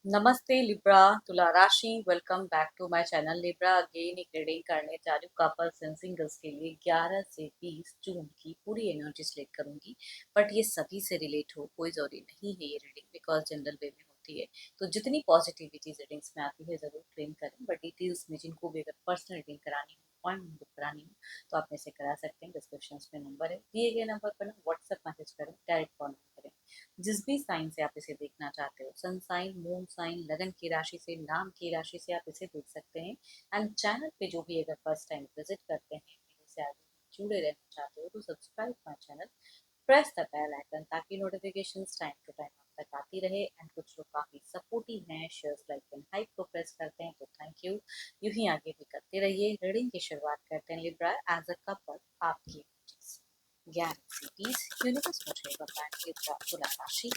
नमस्ते लिब्रा तुला राशि। Welcome back to my channel Libra. Again एक रीडिंग करने जा रही हूँ कपल्स एंड सिंगल्स के लिए 11 से 20 जून की पूरी एनर्जी सिलेक्ट करूंगी। बट ये सभी से रिलेट हो कोई जरूरी नहीं है ये रीडिंग, बिकॉज जनरल वे में होती है। तो जितनी पॉजिटिविटी रीडिंग्स में आती है जरूर क्लेम करें, बट डिटेल्स में जिनको भी अगर पर्सनल रीडिंग करानी हो, अपॉइंटमेंट बुक करानी हो, तो आप मेरे से करा सकते हैं। डिस्क्रिप्शन में नंबर है, दिए गए नंबर पर ना व्हाट्सएप मैसेज करें, डायरेक्ट कॉल करें। जिस भी साइन से आप इसे देखना चाहते हो, सन साइन, मून साइन, लगन की राशि से, नाम की राशि से आप इसे देख सकते हैं। एंड चैनल पे जो भी अगर फर्स्ट टाइम विजिट करते हैं, मेरे से आगे जुड़े रहना चाहते हो, तो subscribe my channel, press the bell icon, ताकि नोटिफिकेशंस टाइम टू टाइम आप तक आती रहे। एंड कुछ लोग काफी सपोर्टिव हैं, शेयर्स लाइक एंड हाइप को प्रेस करते हैं, तो थैंक यू। यूं ही आगे भी करते रहिए। रीडिंग की शुरुआत करते हैं लिब्रा एज अ कपल आपकी 11 से 20 यूनिवर्स मुझे बताएं लिब्रा तुला राशि।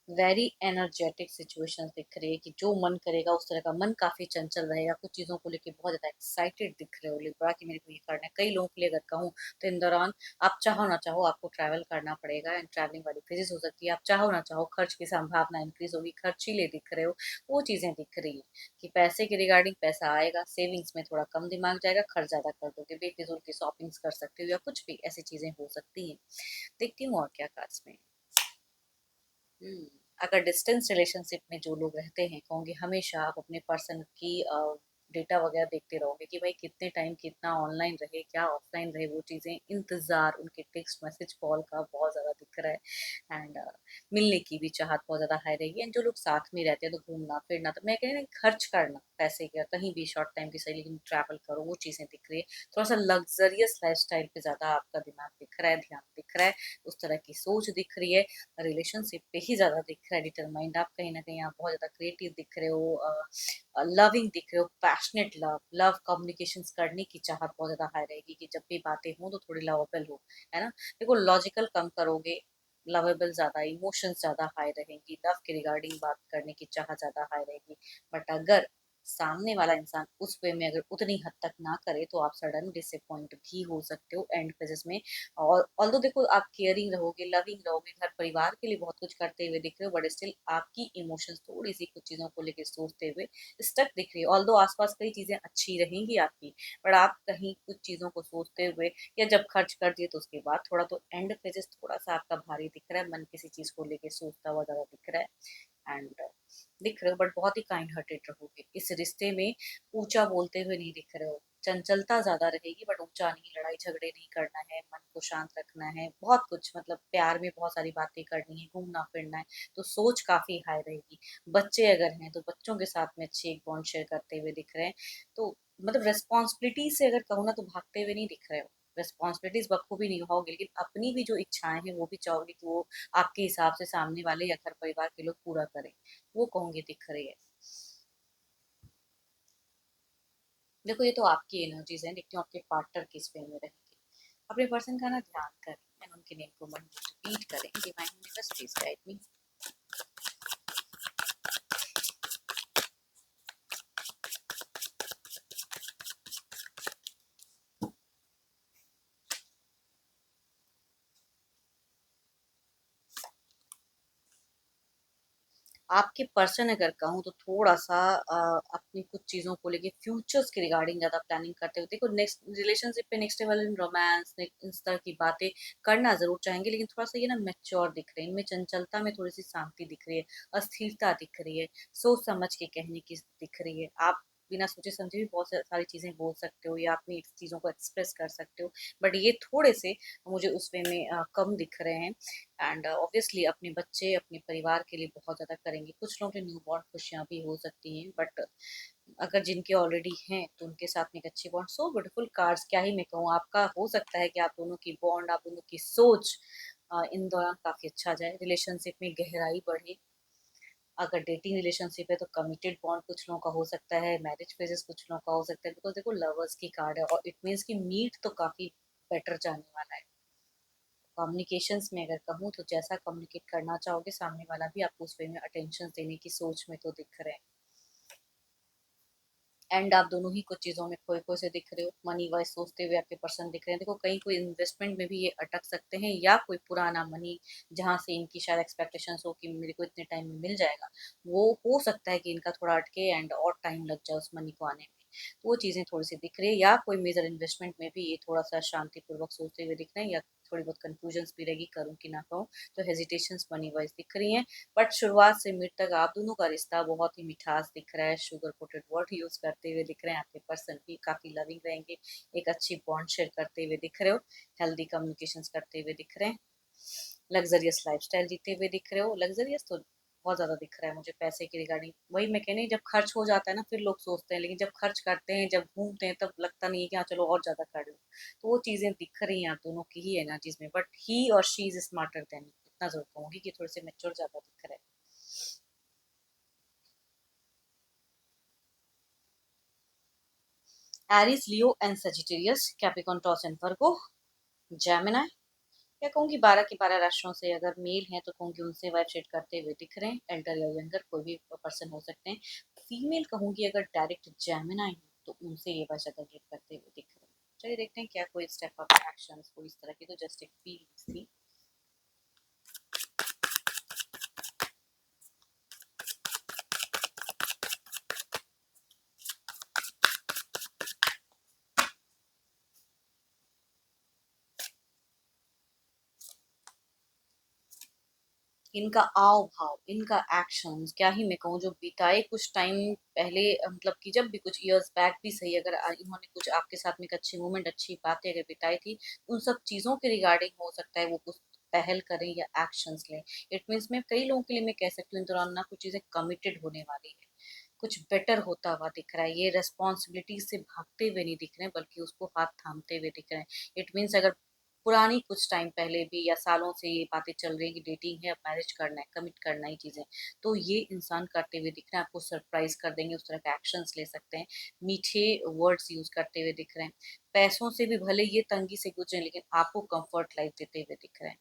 वेरी एनर्जेटिक सिचुएशंस दिख रही है कि जो मन करेगा उस तरह का। मन काफी चंचल रहेगा, कुछ चीजों को लेके बहुत ज्यादा एक्साइटेड दिख रहे हो लिब्रा कि मेरे को ये करना है। कई लोगों के लिए अगर कहूँ तो इन दौरान आप चाहो ना चाहो आपको ट्रैवल करना पड़ेगा, एंड ट्रैवलिंग वाली फेजेस हो सकती है। आप चाहो ना चाहो खर्च की संभावना इंक्रीज होगी, खर्चीले दिख रहे हो, वो चीजें दिख रही है कि पैसे के रिगार्डिंग पैसा आएगा, सेविंग्स में थोड़ा कम दिमाग जाएगा, खर्च ज्यादा कर दोगे, बेफिजूल की शॉपिंग्स कर सकते हो, या कुछ भी ऐसी चीजें हो सकती हैं। देखती हूँ और क्या कार्ड्स में। हम्म, अगर डिस्टेंस रिलेशनशिप में जो लोग रहते हैं, कहूँगी हमेशा आप अपने पर्सन की डेटा वगैरह देखते रहोगे कि भाई कितने टाइम कितना ऑनलाइन रहे, क्या ऑफलाइन रहे, वो चीज़ें इंतज़ार उनके टेक्स्ट मैसेज कॉल का बहुत ज़्यादा दिख रहा है। एंड मिलने की भी चाहत बहुत ज़्यादा हाई रहेगी। एंड जो लोग साथ में रहते हैं तो घूमना फिरना, तो मैं कह रही हूँ खर्च करना पैसे का कहीं भी शॉर्ट टाइम की सही, लेकिन ट्रैवल करो, वो चीज़ें दिख रही है। थोड़ा सा लग्जरियस लाइफ स्टाइल पे ज़्यादा आपका दिमाग दिख रहा है, ध्यान दिख रहा है, उस तरह की सोच दिख रही है। रिलेशनशिप पे ही ज़्यादा दिख रहा है डिटरमाइंड। आप कहीं ना कहीं आप बहुत ज़्यादा क्रिएटिव दिख रहे हो, लविंग दिख रहे हो, पैशनेट लव, लव कम्युनिकेशंस करने की चाहत बहुत ज़्यादा हाई रहेगी कि जब भी बातें हों तो थोड़ी लवेबल हो, है ना। देखो लॉजिकल कम करोगे, लवेबल ज़्यादा, इमोशंस ज़्यादा हाई रहेंगी, लव के रिगार्डिंग बात करने की चाहत ज़्यादा हाई रहेगी। बट अगर सामने वाला इंसान उस वे में अगर उतनी हद तक ना करे, तो आप सडन डिसअपॉइंट भी हो सकते हो एंड फेजेस में। और ऑल्दो देखो आप केयरिंग रहोगे, लविंग रहोगे, घर परिवार के लिए बहुत कुछ करते हुए दिख रहे हो, बट स्टिल आपकी इमोशंस थोड़ी सी कुछ चीजों को लेकर सोचते हुए स्टक दिख रही है। ऑल्दो आसपास कई चीजें अच्छी रहेंगी आपकी, बट आप कहीं कुछ चीजों को सोचते हुए, या जब खर्च कर दिए तो उसके बाद थोड़ा, तो एंड फेजेस थोड़ा सा आपका भारी दिख रहा है, मन किसी चीज को लेके सोचता हुआ ज्यादा दिख रहा है। एंड दिख रहे हो बट बहुत ही काइंड हार्टेड रहोगे इस रिश्ते में। ऊंचा बोलते हुए नहीं दिख रहे हो, चंचलता ज्यादा रहेगी बट ऊंचा नहीं, लड़ाई झगड़े नहीं करना है, मन को शांत रखना है, बहुत कुछ मतलब प्यार में बहुत सारी बातें करनी है, घूमना फिरना है, तो सोच काफी हाई रहेगी। बच्चे अगर हैं तो बच्चों के साथ में अच्छी एक बॉन्ड शेयर करते हुए दिख रहे हैं। तो मतलब रेस्पॉन्सिबिलिटी से अगर कहूँ ना तो भागते हुए नहीं दिख रहे हो, रेस्पॉन्सिबिलिटीज बखूबी निभाओगे, लेकिन अपनी भी जो इच्छाएं हैं वो भी चाहोगे कि वो आपके हिसाब से सामने वाले या घर परिवार के लोग पूरा करें, वो कहूंगी दिख रही है। देखो ये तो आपकी एनर्जीज है, देखती हूँ आपके पार्टनर किस वे में रहेंगे। अपने पर्सन का ना ध्यान करें एंड उनके नेम को मन रिपीट करें, divine universe please guide me. आपके पर्सन अगर कहूँ तो थोड़ा सा अपनी कुछ चीज़ों को लेके फ्यूचर्स के रिगार्डिंग ज़्यादा प्लानिंग करते हो। देखो नेक्स्ट रिलेशनशिप पे नेक्स्ट लेवल इन रोमांस इस तरह की बातें करना जरूर चाहेंगे, लेकिन थोड़ा सा ये ना मैच्योर दिख रहे हैं, इनमें चंचलता में थोड़ी सी शांति दिख रही है, अस्थिरता दिख रही है, सोच समझ के कहने की दिख रही है। आप बिना सोचे समझे भी बहुत सारी चीजें बोल सकते हो, या अपनी चीजों को एक्सप्रेस कर सकते हो, बट ये थोड़े से मुझे उस वे में कम दिख रहे हैं। एंड ऑब्वियसली अपने बच्चे अपने परिवार के लिए बहुत ज़्यादा करेंगे। कुछ लोगों के न्यू बॉर्न खुशियाँ भी हो सकती हैं, बट अगर जिनके ऑलरेडी हैं तो उनके साथ में एक अच्छी बॉन्ड, सो ब्यूटीफुल कार्ड्स, क्या ही मैं कहूँ। आपका हो सकता है कि आप दोनों की बॉन्ड, आप दोनों की सोच इन दौरान काफ़ी अच्छा जाए, रिलेशनशिप में गहराई बढ़े। अगर डेटिंग रिलेशनशिप है तो कमिटेड बॉन्ड कुछ लोगों का हो सकता है, मैरिज फेजेस कुछ लोगों का हो सकता है, बिकॉज देखो लवर्स की कार्ड है और इट मीन्स की मीट तो काफ़ी बेटर जाने वाला है। कम्युनिकेशंस में अगर कहूँ तो जैसा कम्युनिकेट करना चाहोगे, सामने वाला भी आपको उस वे में अटेंशन देने की सोच में तो दिख रहे हैं। एंड आप दोनों ही कुछ चीज़ों में खोए खोए से दिख रहे हो, मनी वाइज सोचते हुए आपके पर्सन दिख रहे हैं। देखो कहीं कोई इन्वेस्टमेंट में भी ये अटक सकते हैं, या कोई पुराना मनी जहाँ से इनकी शायद एक्सपेक्टेशंस हो कि मेरे को इतने टाइम में मिल जाएगा, वो हो सकता है कि इनका थोड़ा अटके एंड और टाइम लग जाए उस मनी को आने में। तो वो चीज़ें थोड़ी सी दिख रही है, या कोई मेजर इन्वेस्टमेंट में भी ये थोड़ा सा शांतिपूर्वक सोचते हुए दिख रहे हैं, या थोड़ी बहुत कंफ्यूजन्स भी रहेगी करूँ कि ना कहूँ। तो हेजिटेशंस मनी वाइज दिख रही हैं। बट शुरुआत से मिड तक आप दोनों का रिश्ता बहुत ही मिठास दिख रहा है, शुगर कोटेड वर्ड यूज करते हुए दिख रहे हैं। आपके पर्सन भी काफी लविंग रहेंगे, एक अच्छी बॉन्ड शेयर करते हुए दिख रहे हो, हेल्दी कम्युनिकेशंस करते हुए दिख रहे हैं, लग्जरियस लाइफस्टाइल जीते हुए दिख रहे हो। लग्जरियस तो बहुत ज्यादा दिख रहा है मुझे पैसे की रिगार्डिंग। वही मैं कहनी, जब खर्च हो जाता है ना फिर लोग सोचते हैं, लेकिन जब खर्च करते हैं, जब घूमते हैं, तब लगता नहीं है कि हाँ चलो और ज्यादा कर लो। तो वो चीजें दिख रही हैं आप दोनों की ही एनर्जीज में। बट ही और शी इज स्मार्टर देन, इतना जरूर कहूंगी कि थोड़े से मेच्योर ज्यादा दिख रहे हैं। Aries, Leo and Sagittarius, Capricorn, taurus and Virgo, Gemini. क्या कहूंगी 12 के 12 राशियों से अगर मेल हैं तो कहूंगी उनसे वाइब्रेट करते हुए दिख रहे हैं, एल्डर या यंगर कोई भी पर्सन हो सकते हैं। फीमेल कहूंगी अगर डायरेक्ट जेमिनी है तो उनसे ये वाइब्रेट करते हुए दिख रहे हैं। चलिए देखते हैं क्या कोई स्टेप अप एक्शन कोई इस तरह की, तो जस्ट एक फीलिंग्स थी। इनका आव भाव, इनका एक्शंस, क्या ही मैं कहूँ, जो बिताए कुछ टाइम पहले, मतलब कि जब भी कुछ इयर्स बैक भी सही, अगर इन्होंने कुछ आपके साथ में एक अच्छी मोमेंट, अच्छी बातें अगर बिताई थी, उन सब चीज़ों के रिगार्डिंग हो सकता है वो कुछ पहल करें या एक्शंस लें। इट मीन्स मैं कई लोगों के लिए मैं कह सकती हूँ इन दौरान ना कुछ चीज़ें कमिटेड होने वाली है, कुछ बेटर होता हुआ दिख रहा है। ये रेस्पॉन्सिबिलिटी से भागते हुए नहीं दिख रहे हैं, बल्कि उसको हाथ थामते हुए दिख रहे हैं। इट मीन्स अगर पुरानी कुछ टाइम पहले भी या सालों से ये बातें चल रही है कि डेटिंग है, अब मैरिज करना है, कमिट करना ही चीजें, तो ये इंसान करते हुए दिख रहे हैं। आपको सरप्राइज कर देंगे, उस तरह के एक्शंस ले सकते हैं। मीठे वर्ड्स यूज करते हुए दिख रहे हैं। पैसों से भी भले ये तंगी से गुजरे, लेकिन आपको कंफर्ट लाइफ देते हुए दिख रहे हैं।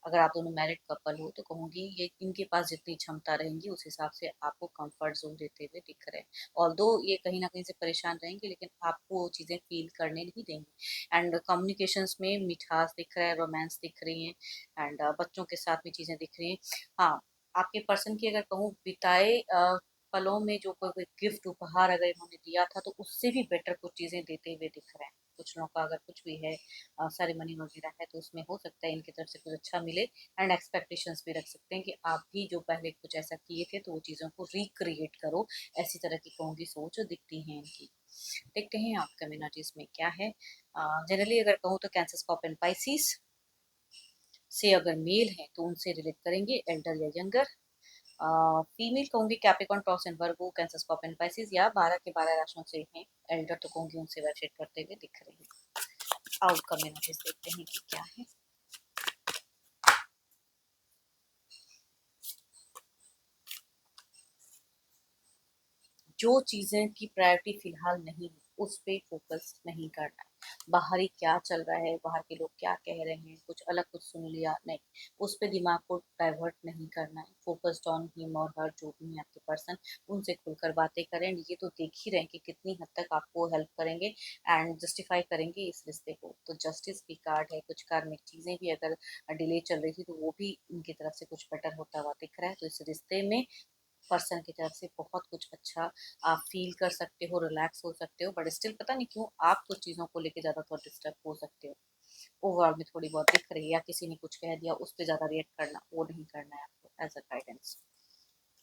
अगर आप दोनों मैरिड कपल हो तो कहूंगी ये इनके पास जितनी क्षमता रहेंगी उस हिसाब से आपको कंफर्ट जोन देते हुए दिख रहे हैं। ऑल्दो ये कहीं ना कहीं से परेशान रहेंगे, लेकिन आपको वो चीज़ें फील करने नहीं देंगे। एंड कम्युनिकेशंस में मिठास दिख रहा है, रोमांस दिख रही है, एंड बच्चों के साथ भी चीज़ें दिख रही हैं। हाँ, आपके पर्सन की अगर कहूँ बिताए पलों में जो कोई कोई गिफ्ट उपहार अगर इन्होंने दिया था, तो उससे भी बेटर कुछ चीज़ें देते हुए दिख रहे हैं। कुछ लोगों का अगर कुछ भी है सेरेमनी वगैरह है, तो उसमें हो सकता है इनकी तरफ से कुछ अच्छा मिले। एंड एक्सपेक्टेशंस भी रख सकते हैं कि आप भी जो पहले कुछ ऐसा किए थे तो वो चीज़ों को रिक्रिएट करो। ऐसी तरह की कहूँगी सोच दिखती है इनकी। देखते हैं आपका एनर्जीज में क्या है। जनरली अगर कहूँ तो कैंसर, स्कॉर्पियो, पाइसिस से अगर मेल है तो उनसे रिलेट करेंगे, एल्डर या यंगर। फीमेल कहूंगी Capricorn, taurus and Virgo, cancer, Scorpio, Pisces, या 12 के 12 राशियों से हैं। एल्डर तो कहूंगी उनसे वर्शिप करते हुए दिख रही है। आउटकम एनर्जीज देखते हैं कि क्या है। जो चीजें की प्रायोरिटी फिलहाल नहीं है उस पे फोकस नहीं करना है। बाहरी क्या चल रहा है, बाहर के लोग क्या कह रहे हैं, कुछ अलग कुछ सुन लिया, नहीं, उस पे दिमाग को डाइवर्ट नहीं करना है। फोकस्ड ऑन हिम और हर, जो भी है आपके पर्सन, उनसे खुलकर बातें करें। ये तो देख ही रहे हैं कि कितनी हद तक आपको हेल्प करेंगे एंड जस्टिफाई करेंगे इस रिश्ते को। तो जस्टिस की कार्ड है, कुछ कार्मिक चीजें भी अगर डिले चल रही थी तो वो भी उनकी तरफ से कुछ बेटर होता हुआ दिख रहा है। तो इस रिश्ते में पर्सन की तरफ से बहुत कुछ अच्छा आप फील कर सकते हो, रिलैक्स हो सकते हो। बट स्टिल पता नहीं क्यों आप कुछ चीज़ों को लेके ज़्यादा थोड़ा डिस्टर्ब हो सकते हो। ओवरऑल में थोड़ी बहुत दिख रही है, या किसी ने कुछ कह दिया उस पर ज़्यादा रिएक्ट करना, वो नहीं करना है आपको एज अ गाइडेंस।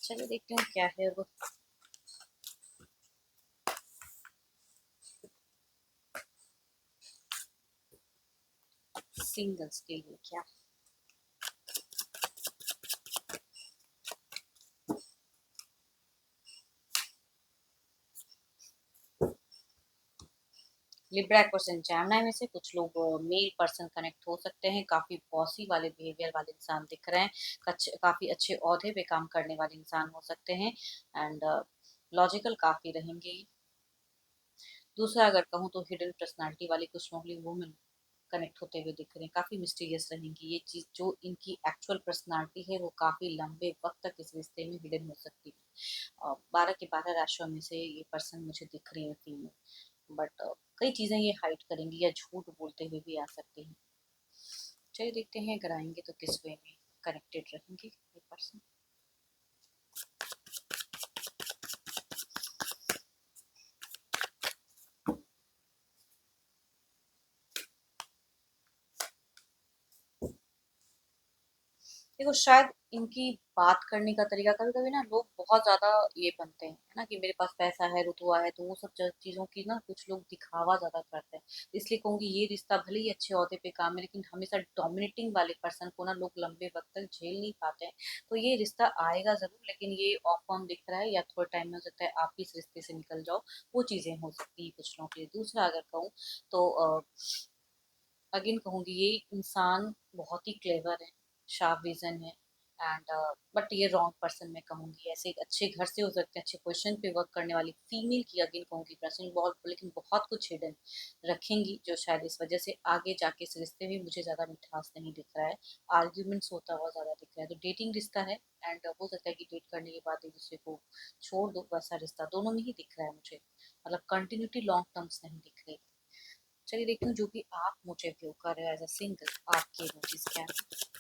चलिए देखते हैं क्या है वो। सिंगल्स के लिए क्या है। लिब्रा पर्सन, जैमिनी में से कुछ लोग मेल पर्सन कनेक्ट हो सकते हैं। काफी बॉसी वाले बिहेवियर वाले इंसान दिख रहे हैं। काफी अच्छे ओहदे पे काम करने वाले इंसान हो सकते हैं। एंड लॉजिकल काफी रहेंगे। दूसरा अगर कहूँ तो हिडन पर्सनालिटी वाली कुछ लोगों वुमेन कनेक्ट होते हुए दिख रहे हैं, काफ़ी मिस्टीरियस रहेंगी ये चीज़। जो इनकी एक्चुअल पर्सनालिटी है वो काफ़ी लंबे वक्त तक इस रिश्ते में हिडन हो सकती है। 12 के 12 राशियों में से ये पर्सन मुझे दिख रही है फीमेल, बट कई चीज़ें ये हाइड करेंगी या झूठ बोलते हुए भी आ सकती हैं। चलिए देखते हैं अगर आएंगे तो किस वे में कनेक्टेड रहेंगे ये पर्सन। देखो शायद इनकी बात करने का तरीका, कभी कभी ना लोग बहुत ज्यादा ये बनते हैं है ना कि मेरे पास पैसा है, रुतबा है, तो वो सब चीजों की ना कुछ लोग दिखावा ज्यादा करते हैं। इसलिए कहूंगी ये रिश्ता भले ही अच्छे ओहदे पे काम है, लेकिन हमेशा डोमिनेटिंग वाले पर्सन को ना लोग लंबे वक्त तक झेल नहीं पाते हैं। तो ये रिश्ता आएगा जरूर, लेकिन ये ऑफ ऑन दिख रहा है, या थोड़े टाइम में हो सकता है आप भी इस रिश्ते से निकल जाओ। वो चीजें हो सकती है कुछ लोगों के लिए। दूसरा अगर कहूँ तो अगेन कहूंगी ये इंसान बहुत ही क्लेवर है, शार्प विजन है, एंड बट ये रॉन्ग पर्सन मैं कहूंगी। ऐसे एक अच्छे घर से हो सकते हैं, अच्छे पोजीशन पे वर्क करने वाली फीमेल की अगेन कहूंगी पर्सन बहुत, लेकिन बहुत कुछ हिडन रखेंगी, जो शायद इस वजह से आगे जाके इस रिश्ते में मुझे ज्यादा मिठास नहीं दिख रहा है। आर्ग्यूमेंट्स होता हुआ ज्यादा दिख रहा है। तो डेटिंग रिश्ता है, एंड हो सकता है कि डेट करने के बाद एक दूसरे को छोड़ दो, वैसा रिश्ता दोनों में ही दिख रहा है मुझे। मतलब कंटिन्यूटी लॉन्ग टर्म्स नहीं दिख रही। चलिए देखती हूँ जो भी आप मुझे व्यू कर रहे हो एज अ सिंगल, आपके इमोजीज क्या है।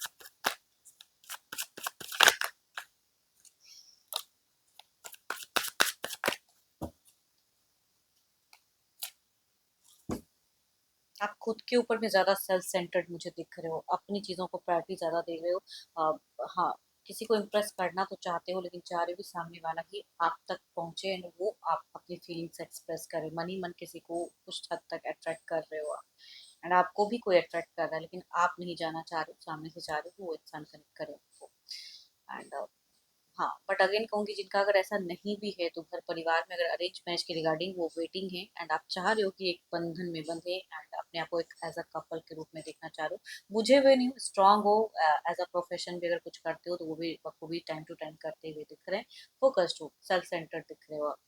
आप खुद के ऊपर में ज्यादा सेल्फ सेंटर्ड मुझे दिख रहे हो, अपनी चीजों को प्रायोरिटी ज्यादा दे रहे हो। हाँ, किसी को इम्प्रेस करना तो चाहते हो, लेकिन चाह रहे हो कि सामने वाला ही आप तक पहुंचे एंड वो आप अपनी फीलिंग्स एक्सप्रेस करे। मन ही मन किसी को कुछ हद तक अट्रैक्ट कर रहे हो आप, एंड आपको भी कोई अट्रैक्ट कर रहा है, लेकिन आप नहीं जाना चाह रहे हो, सामने से चाह रहे हो कि वो इंसान कनेक्ट करे आपको। एंड हाँ, बट अगेन कहूंगी जिनका अगर ऐसा नहीं भी है, तो घर परिवार में अगर अरेंज मैरिज के रिगार्डिंग वो वेटिंग है, एंड आप चाह रहे हो कि एक बंधन में बंधे एंड अपने आप को एक एज अ कपल के रूप में देखना चाह रहे हो, बुझे हुए नहीं, स्ट्रांग हो। एज अ प्रोफेशन भी अगर कुछ करते हो तो वो भी टाइम टू टाइम करते हुए दिख रहे हैं। फोकस्ड हो, सेल्फ सेंटर्ड दिख रहे हो आप।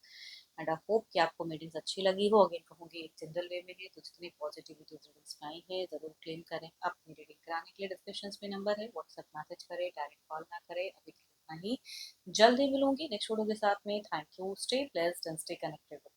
एंड आई होप कि आपको मीटिंग्स अच्छी लगी हो। अगेन कहूंगी एक जनरल वे में है, तो जितनी पॉजिटिविटी रीडिंग्स में आई है जरूर क्लेम करें। अपनी रीडिंग कराने के लिए डिस्क्रिप्शन में नंबर है, व्हाट्सएप मैसेज करें, डायरेक्ट कॉल ना करें। अभी के लिए इतना ही, जल्द ही मिलूंगी नेक्स्ट वीडियो के साथ में। Thank you, stay blessed and stay connected.